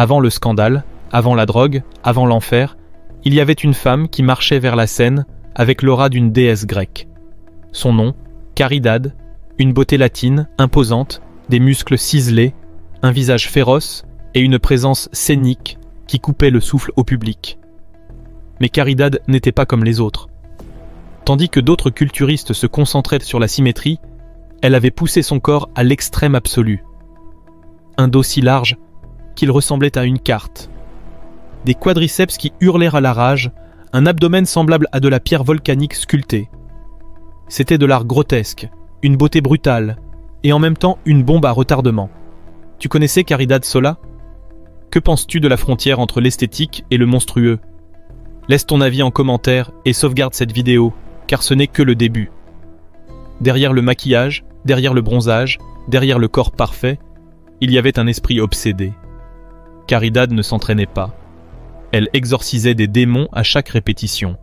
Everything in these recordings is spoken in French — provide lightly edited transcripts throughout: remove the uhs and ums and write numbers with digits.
Avant le scandale, avant la drogue, avant l'enfer, il y avait une femme qui marchait vers la scène avec l'aura d'une déesse grecque. Son nom, Caridade, une beauté latine, imposante, des muscles ciselés, un visage féroce et une présence scénique qui coupait le souffle au public. Mais Caridade n'était pas comme les autres. Tandis que d'autres culturistes se concentraient sur la symétrie, elle avait poussé son corps à l'extrême absolu. Un dos si large qu'il ressemblait à une carte. Des quadriceps qui hurlèrent à la rage, un abdomen semblable à de la pierre volcanique sculptée. C'était de l'art grotesque, une beauté brutale, et en même temps une bombe à retardement. Tu connaissais Caridade Sola ? Que penses-tu de la frontière entre l'esthétique et le monstrueux ? Laisse ton avis en commentaire et sauvegarde cette vidéo, car ce n'est que le début. Derrière le maquillage, derrière le bronzage, derrière le corps parfait, il y avait un esprit obsédé. Caridade ne s'entraînait pas. Elle exorcisait des démons à chaque répétition.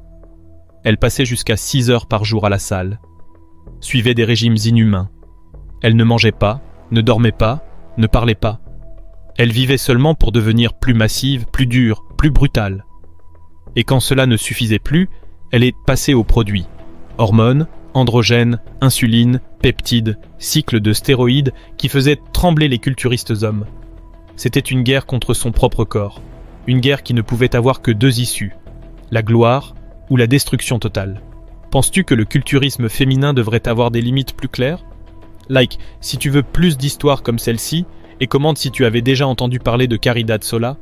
Elle passait jusqu'à 6 heures par jour à la salle. Suivait des régimes inhumains. Elle ne mangeait pas, ne dormait pas, ne parlait pas. Elle vivait seulement pour devenir plus massive, plus dure, plus brutale. Et quand cela ne suffisait plus, elle est passée aux produits. Hormones, androgènes, insuline, peptides, cycles de stéroïdes qui faisaient trembler les culturistes hommes. C'était une guerre contre son propre corps. Une guerre qui ne pouvait avoir que 2 issues, la gloire ou la destruction totale. Penses-tu que le culturisme féminin devrait avoir des limites plus claires ? Like si tu veux plus d'histoires comme celle-ci et commente si tu avais déjà entendu parler de Caridade Sola.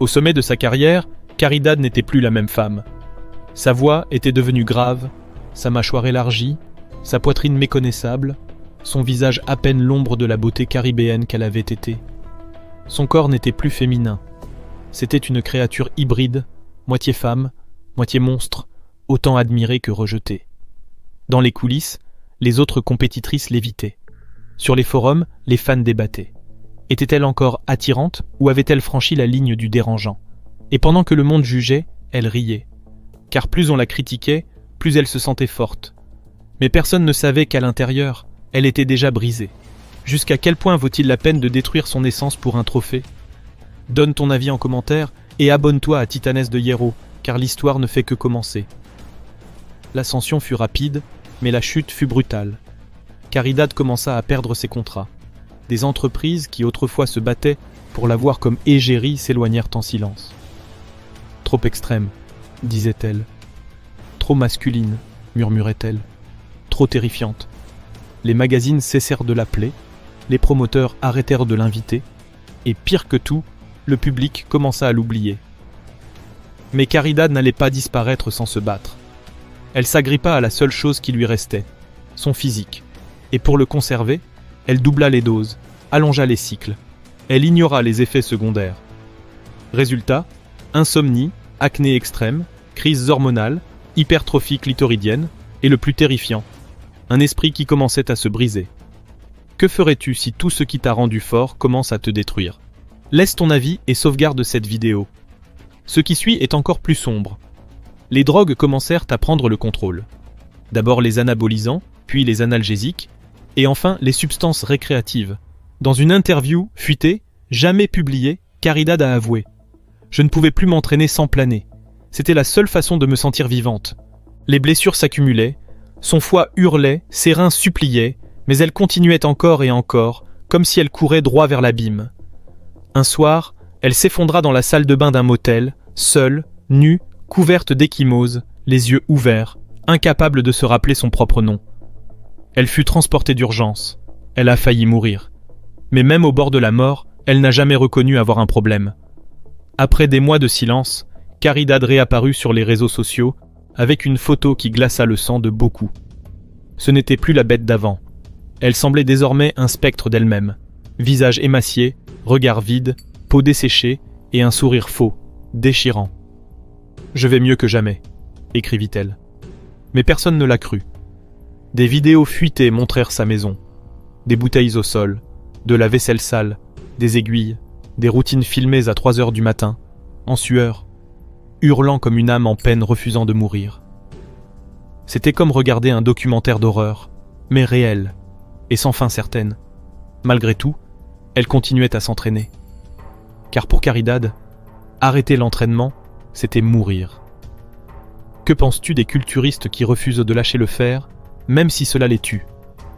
Au sommet de sa carrière, Caridade n'était plus la même femme. Sa voix était devenue grave, sa mâchoire élargie, sa poitrine méconnaissable, son visage à peine l'ombre de la beauté caribéenne qu'elle avait été. Son corps n'était plus féminin. C'était une créature hybride, moitié femme, moitié monstre, autant admirée que rejetée. Dans les coulisses, les autres compétitrices l'évitaient. Sur les forums, les fans débattaient. Était-elle encore attirante ou avait-elle franchi la ligne du dérangeant ? Et pendant que le monde jugeait, elle riait. Car plus on la critiquait, plus elle se sentait forte. Mais personne ne savait qu'à l'intérieur, elle était déjà brisée. Jusqu'à quel point vaut-il la peine de détruire son essence pour un trophée ? Donne ton avis en commentaire et abonne-toi à Titanes de Hierro, car l'histoire ne fait que commencer. L'ascension fut rapide, mais la chute fut brutale. Caridade commença à perdre ses contrats. Des entreprises qui autrefois se battaient pour la voir comme égérie s'éloignèrent en silence. Trop extrême, disait-elle. Trop masculine, murmurait-elle. Trop terrifiante. Les magazines cessèrent de l'appeler, les promoteurs arrêtèrent de l'inviter, et pire que tout, le public commença à l'oublier. Mais Caridade n'allait pas disparaître sans se battre. Elle s'agrippa à la seule chose qui lui restait, son physique, et pour le conserver, elle doubla les doses, allongea les cycles, elle ignora les effets secondaires. Résultat, insomnie, acné extrême, crises hormonales, hypertrophie clitoridienne, et le plus terrifiant, un esprit qui commençait à se briser. Que ferais-tu si tout ce qui t'a rendu fort commence à te détruire ? Laisse ton avis et sauvegarde cette vidéo. Ce qui suit est encore plus sombre. Les drogues commencèrent à prendre le contrôle. D'abord les anabolisants, puis les analgésiques, et enfin les substances récréatives. Dans une interview fuitée, jamais publiée, Caridade a avoué « Je ne pouvais plus m'entraîner sans planer. C'était la seule façon de me sentir vivante. Les blessures s'accumulaient, son foie hurlait, ses reins suppliaient, mais elle continuait encore et encore, comme si elle courait droit vers l'abîme. Un soir, elle s'effondra dans la salle de bain d'un motel, seule, nue, couverte d'ecchymoses, les yeux ouverts, incapable de se rappeler son propre nom. Elle fut transportée d'urgence. Elle a failli mourir. Mais même au bord de la mort, elle n'a jamais reconnu avoir un problème. Après des mois de silence, Caridade réapparut sur les réseaux sociaux avec une photo qui glaça le sang de beaucoup. Ce n'était plus la bête d'avant. Elle semblait désormais un spectre d'elle-même. Visage émacié, regard vide, peau desséchée et un sourire faux, déchirant. « Je vais mieux que jamais », écrivit-elle. Mais personne ne l'a cru. Des vidéos fuitées montrèrent sa maison. Des bouteilles au sol, de la vaisselle sale, des aiguilles, des routines filmées à 3 heures du matin, en sueur, hurlant comme une âme en peine refusant de mourir. C'était comme regarder un documentaire d'horreur, mais réel, et sans fin certaine. Malgré tout, elle continuait à s'entraîner. car pour Caridad, arrêter l'entraînement, c'était mourir. Que penses-tu des culturistes qui refusent de lâcher le fer, même si cela les tue?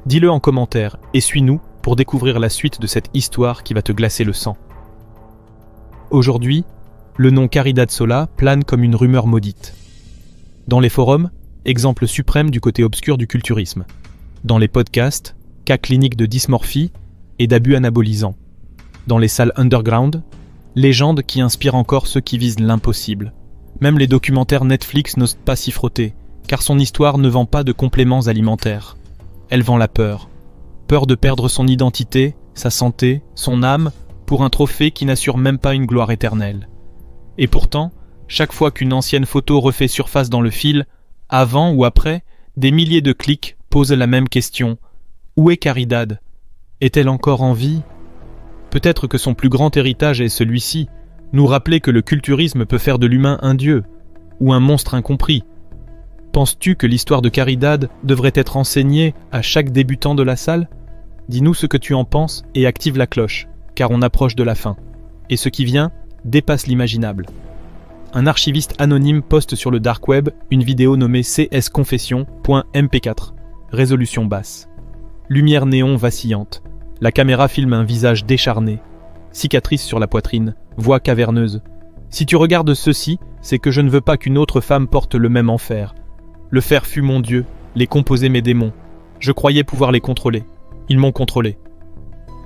Dis-le en commentaire et suis-nous pour découvrir la suite de cette histoire qui va te glacer le sang. Aujourd'hui, le nom Caridad Sola plane comme une rumeur maudite. Dans les forums, exemple suprême du côté obscur du culturisme. Dans les podcasts, cas cliniques de dysmorphie et d'abus anabolisants. Dans les salles underground, légende qui inspire encore ceux qui visent l'impossible. Même les documentaires Netflix n'osent pas s'y frotter, car son histoire ne vend pas de compléments alimentaires. Elle vend la peur. Peur de perdre son identité, sa santé, son âme, pour un trophée qui n'assure même pas une gloire éternelle. Et pourtant, chaque fois qu'une ancienne photo refait surface dans le fil, avant ou après, des milliers de clics posent la même question. Où est Caridad? Est-elle encore en vie? Peut-être que son plus grand héritage est celui-ci, nous rappeler que le culturisme peut faire de l'humain un dieu, ou un monstre incompris. Penses-tu que l'histoire de Caridad devrait être enseignée à chaque débutant de la salle? Dis-nous ce que tu en penses et active la cloche, car on approche de la fin. Et ce qui vient dépasse l'imaginable. Un archiviste anonyme poste sur le dark web une vidéo nommée csconfession.mp4, résolution basse. Lumière néon vacillante. La caméra filme un visage décharné. Cicatrice sur la poitrine, voix caverneuse. Si tu regardes ceci, c'est que je ne veux pas qu'une autre femme porte le même enfer. Le fer fut mon dieu, les composaient mes démons. Je croyais pouvoir les contrôler. Ils m'ont contrôlé.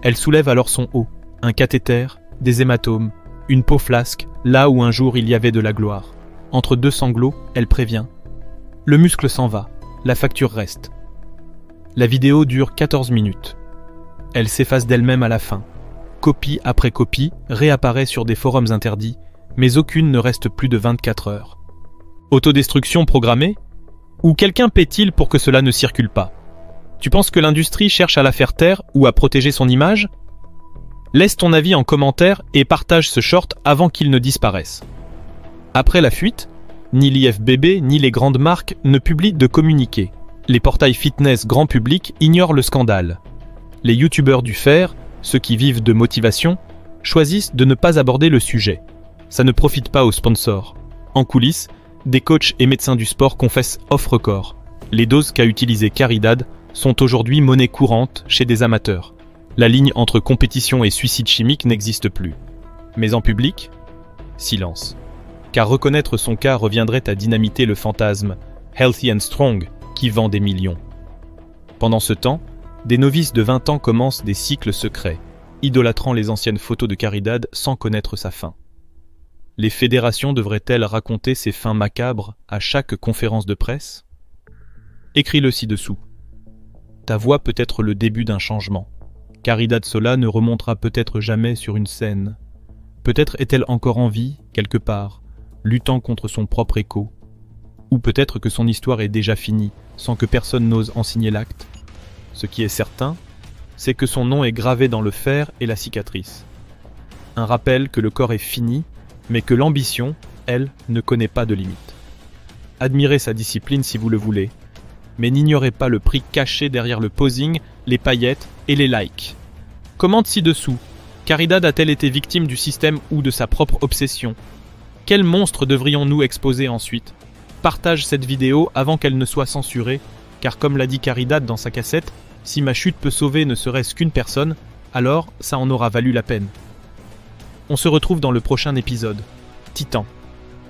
Elle soulève alors son haut, un cathéter, des hématomes, une peau flasque, là où un jour il y avait de la gloire. Entre deux sanglots, elle prévient. Le muscle s'en va, la facture reste. La vidéo dure 14 minutes. Elle s'efface d'elle-même à la fin. Copie après copie réapparaît sur des forums interdits, mais aucune ne reste plus de 24 heures. Autodestruction programmée? Ou quelqu'un paie-t-il pour que cela ne circule pas? Tu penses que l'industrie cherche à la faire taire ou à protéger son image? Laisse ton avis en commentaire et partage ce short avant qu'il ne disparaisse. Après la fuite, ni l'IFBB ni les grandes marques ne publient de communiqué. Les portails fitness grand public ignorent le scandale. Les youtubeurs du fer, ceux qui vivent de motivation, choisissent de ne pas aborder le sujet. Ça ne profite pas aux sponsors. En coulisses, des coachs et médecins du sport confessent off-record. Les doses qu'a utilisées Caridad sont aujourd'hui monnaie courante chez des amateurs. La ligne entre compétition et suicide chimique n'existe plus. Mais en public, silence. Car reconnaître son cas reviendrait à dynamiter le fantasme « Healthy and Strong » qui vend des millions. Pendant ce temps, des novices de 20 ans commencent des cycles secrets, idolâtrant les anciennes photos de Caridad sans connaître sa fin. Les fédérations devraient-elles raconter ces fins macabres à chaque conférence de presse? Écris-le ci-dessous. Ta voix peut être le début d'un changement. Caridad Sola ne remontera peut-être jamais sur une scène. Peut-être est-elle encore en vie, quelque part, luttant contre son propre écho. Ou peut-être que son histoire est déjà finie, sans que personne n'ose en signer l'acte. Ce qui est certain, c'est que son nom est gravé dans le fer et la cicatrice. Un rappel que le corps est fini, mais que l'ambition, elle, ne connaît pas de limite. Admirez sa discipline si vous le voulez, mais n'ignorez pas le prix caché derrière le posing, les paillettes et les likes. Commente ci-dessous. Caridad a-t-elle été victime du système ou de sa propre obsession? Quel monstre devrions-nous exposer ensuite? Partage cette vidéo avant qu'elle ne soit censurée, car comme l'a dit Caridad dans sa cassette, si ma chute peut sauver ne serait-ce qu'une personne, alors ça en aura valu la peine. On se retrouve dans le prochain épisode. Titan.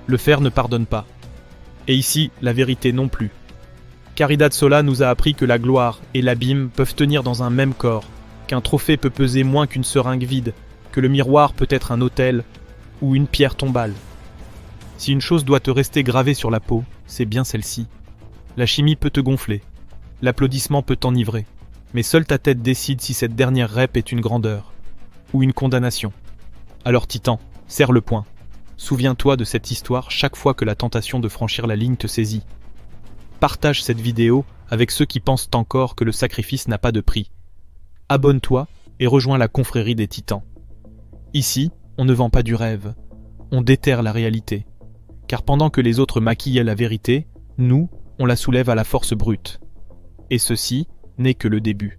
Le fer ne pardonne pas. Et ici, la vérité non plus. Caridad Sola nous a appris que la gloire et l'abîme peuvent tenir dans un même corps, qu'un trophée peut peser moins qu'une seringue vide, que le miroir peut être un autel ou une pierre tombale. Si une chose doit te rester gravée sur la peau, c'est bien celle-ci. La chimie peut te gonfler, l'applaudissement peut t'enivrer, mais seule ta tête décide si cette dernière rep est une grandeur ou une condamnation. Alors Titan, serre le poing. Souviens-toi de cette histoire chaque fois que la tentation de franchir la ligne te saisit. Partage cette vidéo avec ceux qui pensent encore que le sacrifice n'a pas de prix. Abonne-toi et rejoins la confrérie des Titans. Ici, on ne vend pas du rêve, on déterre la réalité. Car pendant que les autres maquillaient la vérité, nous, on la soulève à la force brute. Et ceci n'est que le début.